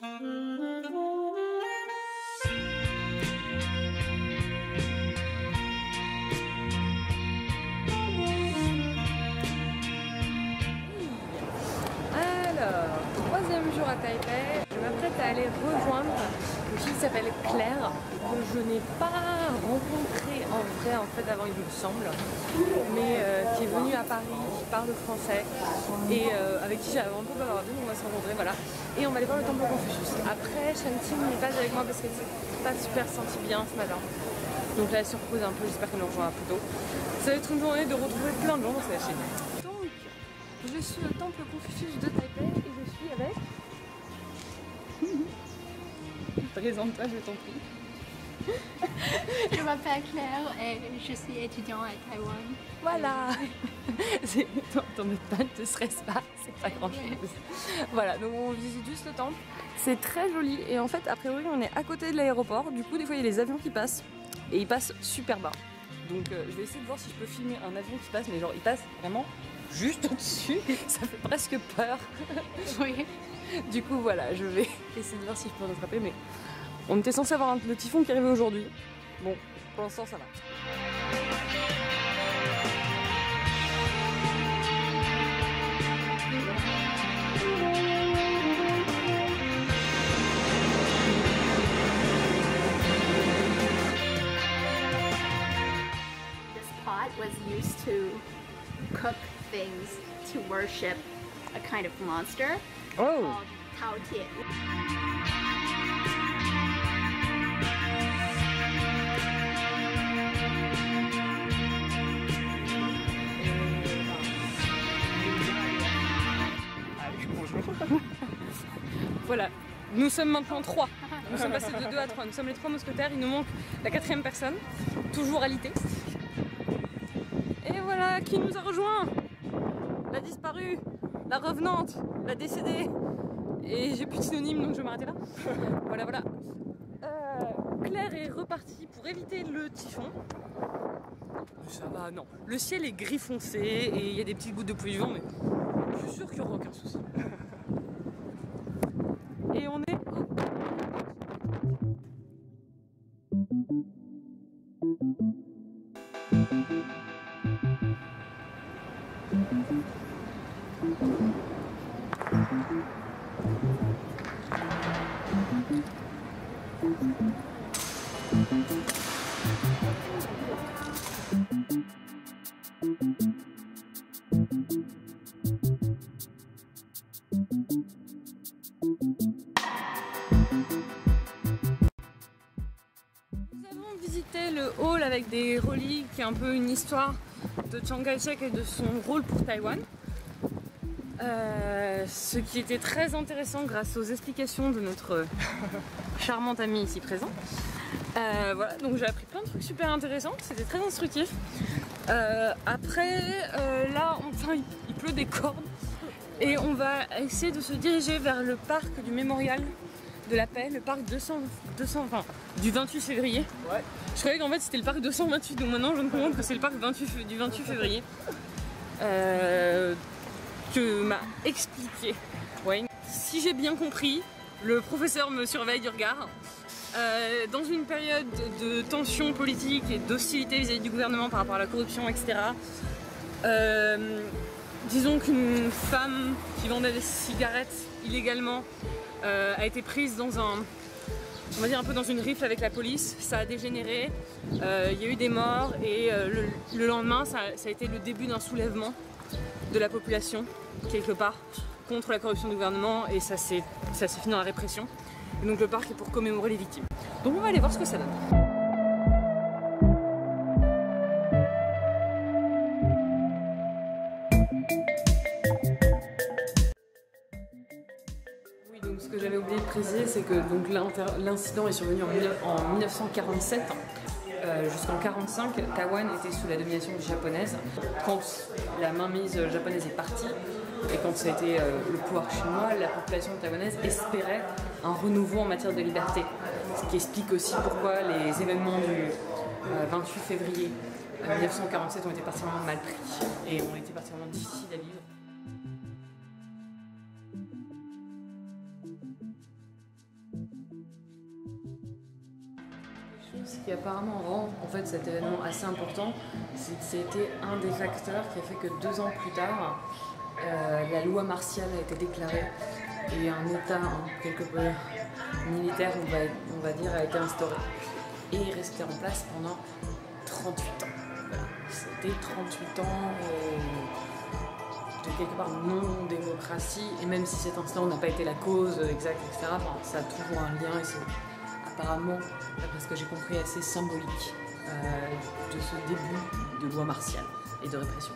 Alors, troisième jour à Taipei, je m'apprête à aller rejoindre une fille qui s'appelle Claire, que je n'ai pas rencontrée en vrai avant, il me semble, mais qui est venue à Paris, qui parle français et avec qui j'avais un peu bavardé, donc on va se rencontrer, voilà. Et on va aller voir le temple Confucius. Après, Shanting n'est pas avec moi parce qu'elle s'est pas super sentie bien ce matin. Donc là, elle se repose un peu, j'espère qu'elle nous rejoindra plus tôt. Ça va être une journée de retrouver plein de gens, c'est la chaîne. Donc, je suis au temple Confucius de Taipei et je suis avec... Présente-toi, je t'en prie. Je m'appelle Claire et je suis étudiante à Taïwan. Voilà. Ton pas ne te stresse pas, c'est pas grand chose. Voilà, donc on visite juste le temple. C'est très joli et en fait, a priori, on est à côté de l'aéroport. Du coup, des fois, il y a les avions qui passent et ils passent super bas. Donc, je vais essayer de voir si je peux filmer un avion qui passe, mais genre, il passe vraiment juste au-dessus. Ça fait presque peur. Oui. Du coup, voilà, je vais essayer de voir si je peux rattraper, mais on était censé avoir le typhon qui arrivait aujourd'hui. Bon, pour l'instant, ça va. This pot was used to cook things to worship a kind of monster called Tao Tie. Voilà, nous sommes maintenant 3. Nous sommes passés de 2 à 3. Nous sommes les 3 mousquetaires. Il nous manque la 4e personne, toujours alitée. Et voilà, qui nous a rejoint? La disparue, la revenante, la décédée. Et j'ai plus de synonyme, donc je vais m'arrêter là. Voilà. Claire est repartie pour éviter le typhon. Ça va, non. Le ciel est gris foncé et il y a des petites gouttes de pluie du vent, mais je suis sûre qu'il n'y aura aucun souci. Et on est au... Nous avons visité le hall avec des reliques et un peu une histoire de Chiang Kai-shek et de son rôle pour Taïwan. Ce qui était très intéressant grâce aux explications de notre charmante amie ici présente. Voilà, donc j'ai appris plein de trucs super intéressants, c'était très instructif. Après, là, enfin, il pleut des cordes et on va essayer de se diriger vers le parc du mémorial de la paix, le parc du 28 février. Ouais. Je croyais qu'en fait c'était le parc 228, donc maintenant je me compte que c'est le parc du 28 février. Que m'a expliqué. Ouais. Si j'ai bien compris, le professeur me surveille du regard. Dans une période de tension politique et d'hostilité vis-à-vis du gouvernement par rapport à la corruption, etc. Disons qu'une femme qui vendait des cigarettes illégalement a été prise dans on va dire un peu dans une rifle avec la police. Ça a dégénéré, il y a eu des morts et le lendemain ça a été le début d'un soulèvement de la population quelque part contre la corruption du gouvernement et ça s'est fini dans la répression. Et donc le parc est pour commémorer les victimes. Donc on va aller voir ce que ça donne. Oui, donc ce que j'avais oublié de préciser, c'est que l'incident est survenu en 1947. Jusqu'en 1945, Taïwan était sous la domination japonaise. Quand la mainmise japonaise est partie et quand ça a été le pouvoir chinois, la population taïwanaise espérait un renouveau en matière de liberté. Ce qui explique aussi pourquoi les événements du 28 février 1947 ont été particulièrement mal pris et ont été particulièrement difficiles à vivre. ce qui apparemment rend en fait cet événement assez important, c'est que c'était un des facteurs qui a fait que 2 ans plus tard, la loi martiale a été déclarée et un état quelque peu militaire, on va dire, a été instauré et est resté en place pendant 38 ans. Voilà. C'était 38 ans de quelque part non-démocratie, et même si cet instant n'a pas été la cause exacte, etc., enfin, ça a toujours un lien et c'est apparemment, d'après ce que j'ai compris, assez symbolique de ce début de loi martiale et de répression.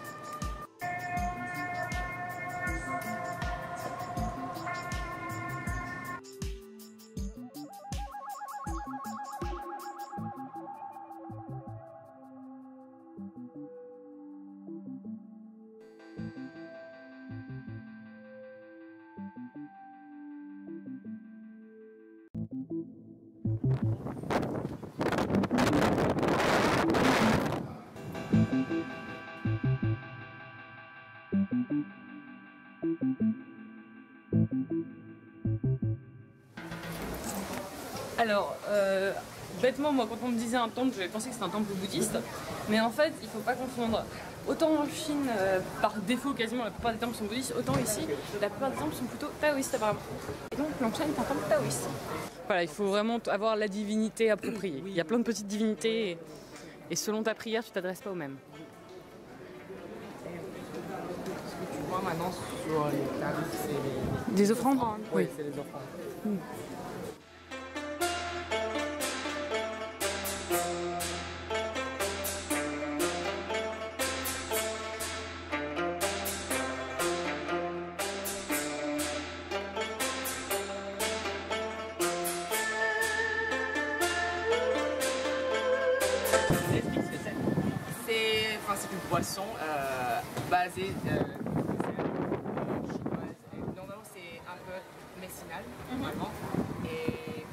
Alors, bêtement, moi, quand on me disait un temple, j'avais pensé que c'était un temple bouddhiste. Mais en fait, il ne faut pas confondre. Autant en Chine, par défaut, quasiment la plupart des temples sont bouddhistes, autant ici, la plupart des temples sont plutôt taoïstes apparemment. Et donc, Longshan est un temple taoïste. Voilà, il faut vraiment avoir la divinité appropriée. Il y a plein de petites divinités et selon ta prière, tu t'adresses pas aux mêmes. Ce que tu vois maintenant sur les tables, c'est les... Des offrandes? Oui, c'est les offrandes. C'est une boisson basée chinoise. Normalement, c'est un peu médicinal, normalement. Et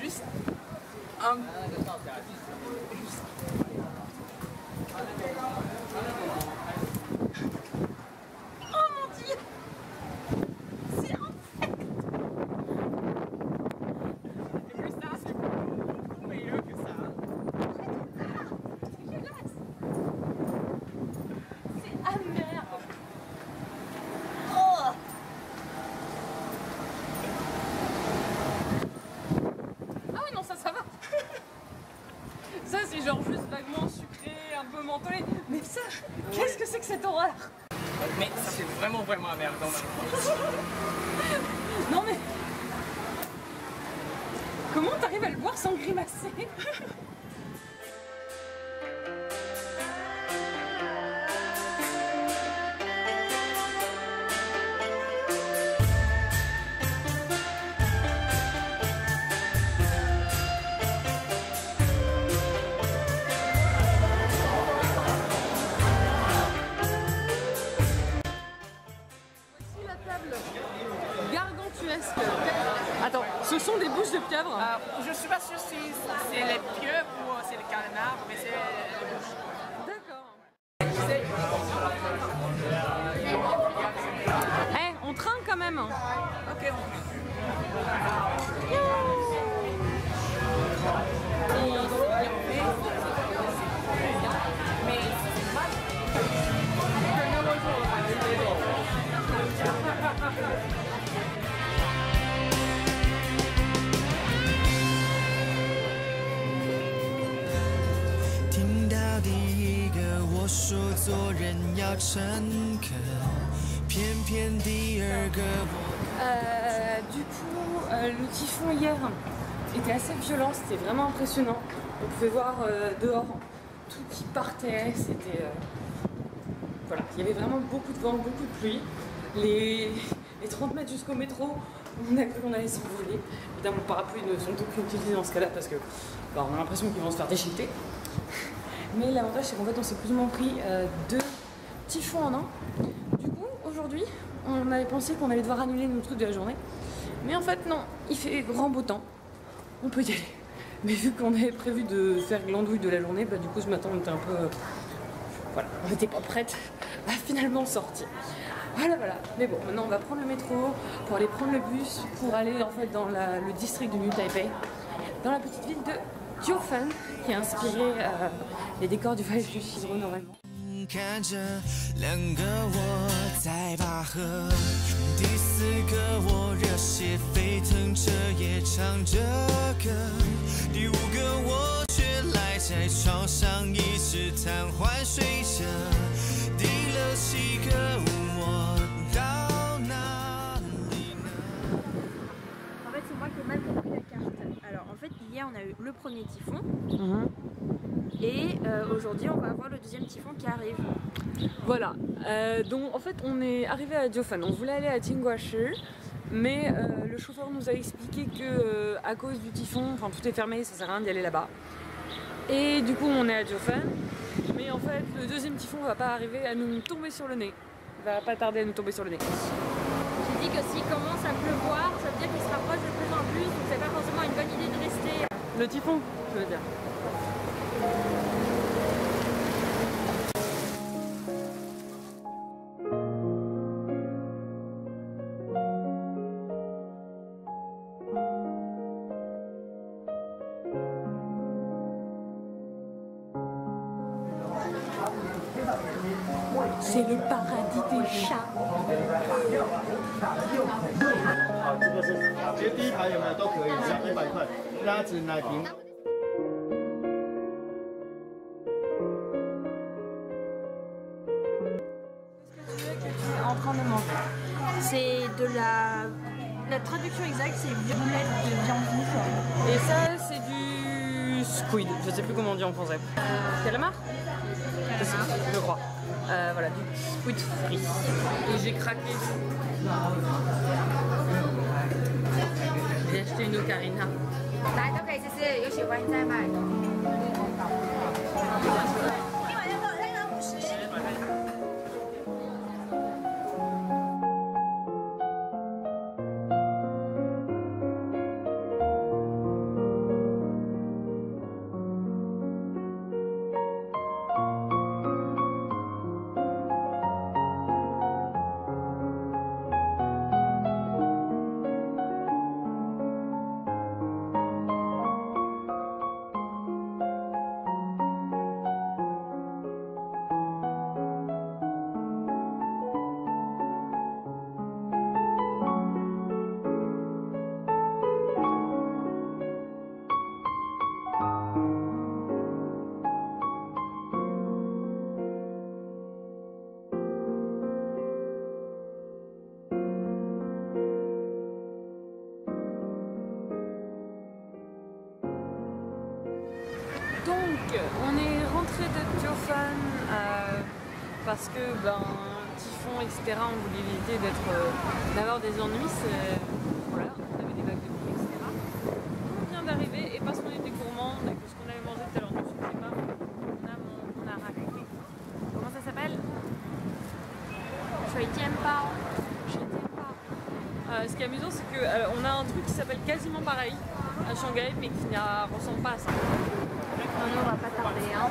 juste un... Oh mon Dieu! C'est infect! Et que ça, c'est beaucoup meilleur que ça. Ça c'est genre juste vaguement sucré, un peu mentholé. Mais ça, qu'est-ce que c'est que cette horreur? Mais ça fait vraiment amer dans Non mais... Comment t'arrives à le boire sans grimacer? Gargantuesque. Attends, ce sont des bouches de pieuvre? Je suis pas sûre si c'est les pieuvres ou c'est les canards, mais c'est les bouches. D'accord. Eh, on trinque quand même. Ok. Du coup, le typhon hier était assez violent, c'était vraiment impressionnant. On pouvait voir dehors tout qui partait, c'était... Voilà, il y avait vraiment beaucoup de vent, beaucoup de pluie. Les 30 mètres jusqu'au métro, on a cru qu'on allait s'envoler. Évidemment, le parapluie ne sont aucune utilité dans ce cas-là parce que bah, on a l'impression qu'ils vont se faire déchiqueter. Mais l'avantage, c'est qu'en fait, on s'est plus ou moins pris 2 typhons en un. Du coup, aujourd'hui, on avait pensé qu'on allait devoir annuler nos trucs de la journée. Mais en fait, non, il fait grand beau temps. On peut y aller. Mais vu qu'on avait prévu de faire glandouille de la journée, bah, du coup, ce matin, on était un peu... voilà, on n'était pas prête à finalement sortir. Voilà. Mais bon, maintenant, on va prendre le métro pour aller prendre le bus pour aller en fait dans le district du New Taipei. dans la petite ville de Jiufen, qui a inspiré les décors du voyage de Chihiro normalement. 看着2个我在拔河，第4个我热血沸腾着也唱着歌，第5个我却赖在床上一直瘫痪睡着，第6、7个我到哪里呢？ En fait, c'est moi qui ai mal compris la carte. Alors, en fait, hier on a eu le premier typhon. Et aujourd'hui on va avoir le deuxième typhon qui arrive. Voilà, donc en fait on est arrivé à Jiufen, on voulait aller à Qingguashi, mais le chauffeur nous a expliqué que à cause du typhon, enfin tout est fermé, ça sert à rien d'y aller là-bas. Et du coup on est à Jiufen, mais en fait le deuxième typhon va pas arriver à nous tomber sur le nez, il va pas tarder à nous tomber sur le nez. J'ai dit que s'il commence à pleuvoir, ça veut dire qu'il se rapproche de plus en plus, donc c'est pas forcément une bonne idée de rester. Le typhon, je veux dire. C'est le paradis des chats. 好，这个是其实第1排有没有都可以，只要100块。鸭子奶瓶。En train de manger. C'est de la traduction exacte, c'est boulette de viande rouge. Et ça c'est du squid, je sais plus comment on dit en français. Calamar, je crois. Voilà, du squid frit. Et j'ai craqué. J'ai acheté une ocarina. 来都可以试试，有喜欢再买。Donc, on est rentré de Jiufen parce que, typhon, etc., on voulait éviter d'avoir des ennuis. Voilà, on avait des vagues de pluie, etc. On vient d'arriver et parce qu'on était gourmand et que ce qu'on avait mangé tout à l'heure ne suffisait pas, on a raqué. Comment ça s'appelle? Ce qui est amusant, c'est qu'on a un truc qui s'appelle quasiment pareil à Shanghai, mais qui ne ressemble pas à ça. On va pas tarder. Hein.